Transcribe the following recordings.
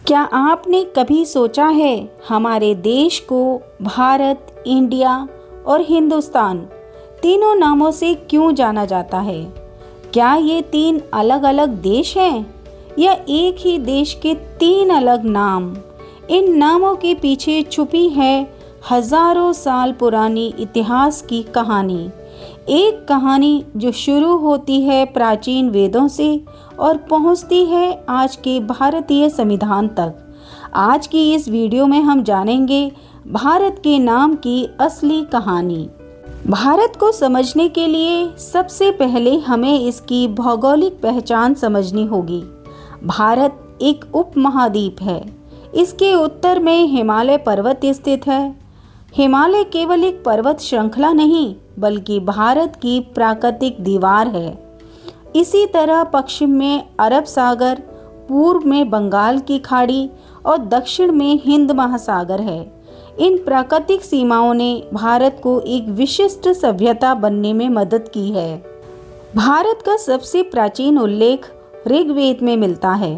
क्या आपने कभी सोचा है हमारे देश को भारत, इंडिया और हिंदुस्तान तीनों नामों से क्यों जाना जाता है? क्या ये तीन अलग अलग देश हैं या एक ही देश के तीन अलग नाम? इन नामों के पीछे छुपी है हजारों साल पुरानी इतिहास की कहानी। एक कहानी जो शुरू होती है प्राचीन वेदों से और पहुंचती है आज के भारतीय संविधान तक। आज की इस वीडियो में हम जानेंगे भारत के नाम की असली कहानी। भारत को समझने के लिए सबसे पहले हमें इसकी भौगोलिक पहचान समझनी होगी। भारत एक उपमहाद्वीप है। इसके उत्तर में हिमालय पर्वत स्थित है। हिमालय केवल एक पर्वत श्रृंखला नहीं बल्कि भारत की प्राकृतिक दीवार है। इसी तरह पश्चिम में अरब सागर, पूर्व में बंगाल की खाड़ी और दक्षिण में हिंद महासागर है। इन प्राकृतिक सीमाओं ने भारत को एक विशिष्ट सभ्यता बनने में मदद की है। भारत का सबसे प्राचीन उल्लेख ऋग्वेद में मिलता है।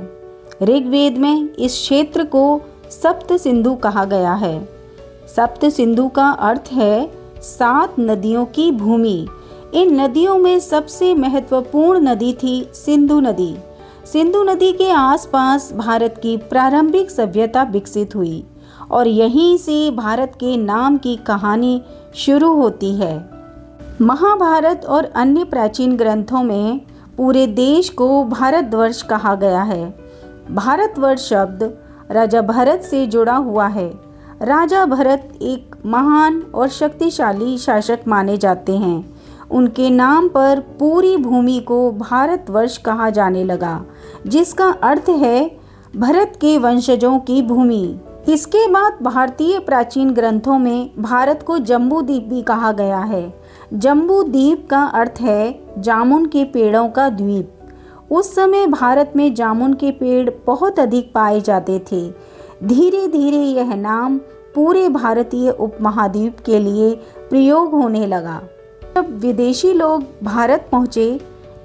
ऋग्वेद में इस क्षेत्र को सप्त सिंधु कहा गया है। सप्त सिंधु का अर्थ है 7 नदियों की भूमि। इन नदियों में सबसे महत्वपूर्ण नदी थी सिंधु नदी। सिंधु नदी के आसपास भारत की प्रारंभिक सभ्यता विकसित हुई और यहीं से भारत के नाम की कहानी शुरू होती है। महाभारत और अन्य प्राचीन ग्रंथों में पूरे देश को भारतवर्ष कहा गया है। भारतवर्ष शब्द राजा भरत से जुड़ा हुआ है। राजा भरत एक महान और शक्तिशाली शासक माने जाते हैं। उनके नाम पर पूरी भूमि को भारतवर्ष कहा जाने लगा, जिसका अर्थ है भरत के वंशजों की भूमि। इसके बाद भारतीय प्राचीन ग्रंथों में भारत को जम्बू द्वीप भी कहा गया है। जम्बू द्वीप का अर्थ है जामुन के पेड़ों का द्वीप। उस समय भारत में जामुन के पेड़ बहुत अधिक पाए जाते थे। धीरे धीरे यह नाम पूरे भारतीय उपमहाद्वीप के लिए प्रयोग होने लगा। जब विदेशी लोग भारत पहुँचे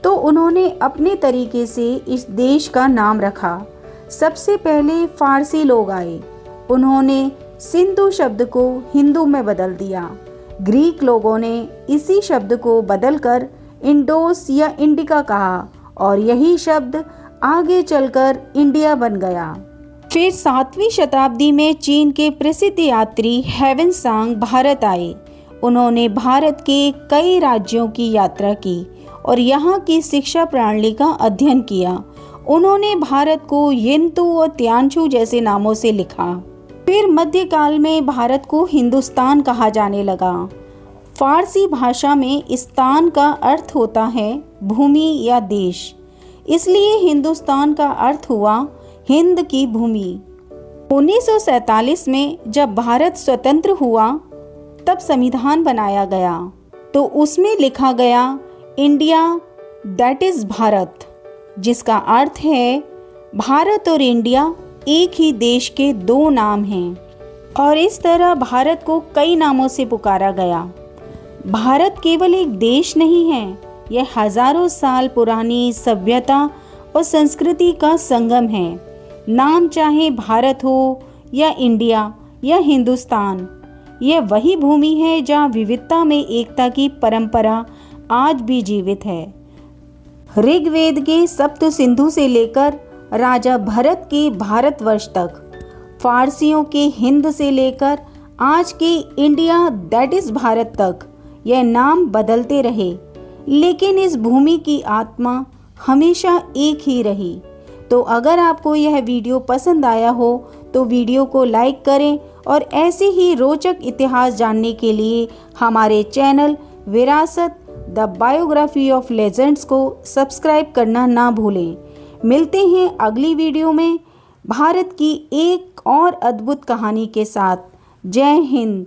तो उन्होंने अपने तरीके से इस देश का नाम रखा। सबसे पहले फारसी लोग आए। उन्होंने सिंधु शब्द को हिंदू में बदल दिया। ग्रीक लोगों ने इसी शब्द को बदलकर इंडोस या इंडिका कहा और यही शब्द आगे चलकर इंडिया बन गया। फिर 7वीं शताब्दी में चीन के प्रसिद्ध यात्री ह्वेनसांग भारत आए। उन्होंने भारत के कई राज्यों की यात्रा की और यहाँ की शिक्षा प्रणाली का अध्ययन किया। उन्होंने भारत को यिंतु और तियानछू जैसे नामों से लिखा। फिर मध्यकाल में भारत को हिंदुस्तान कहा जाने लगा। फारसी भाषा में स्थान का अर्थ होता है भूमि या देश, इसलिए हिंदुस्तान का अर्थ हुआ हिंद की भूमि। 1947 में जब भारत स्वतंत्र हुआ तब संविधान बनाया गया तो उसमें लिखा गया इंडिया दैट इज भारत, जिसका अर्थ है भारत और इंडिया एक ही देश के दो नाम हैं। और इस तरह भारत को कई नामों से पुकारा गया। भारत केवल एक देश नहीं है, यह हजारों साल पुरानी सभ्यता और संस्कृति का संगम है। नाम चाहे भारत हो या इंडिया या हिंदुस्तान, यह वही भूमि है जहाँ विविधता में एकता की परंपरा आज भी जीवित है। ऋग्वेद के सप्त सिंधु से लेकर राजा भरत के भारतवर्ष तक, फारसियों के हिंद से लेकर आज के इंडिया दैट इज भारत तक, यह नाम बदलते रहे, लेकिन इस भूमि की आत्मा हमेशा एक ही रही। तो अगर आपको यह वीडियो पसंद आया हो तो वीडियो को लाइक करें और ऐसे ही रोचक इतिहास जानने के लिए हमारे चैनल विरासत द बायोग्राफी ऑफ लेजेंड्स को सब्सक्राइब करना ना भूलें। मिलते हैं अगली वीडियो में भारत की एक और अद्भुत कहानी के साथ। जय हिंद।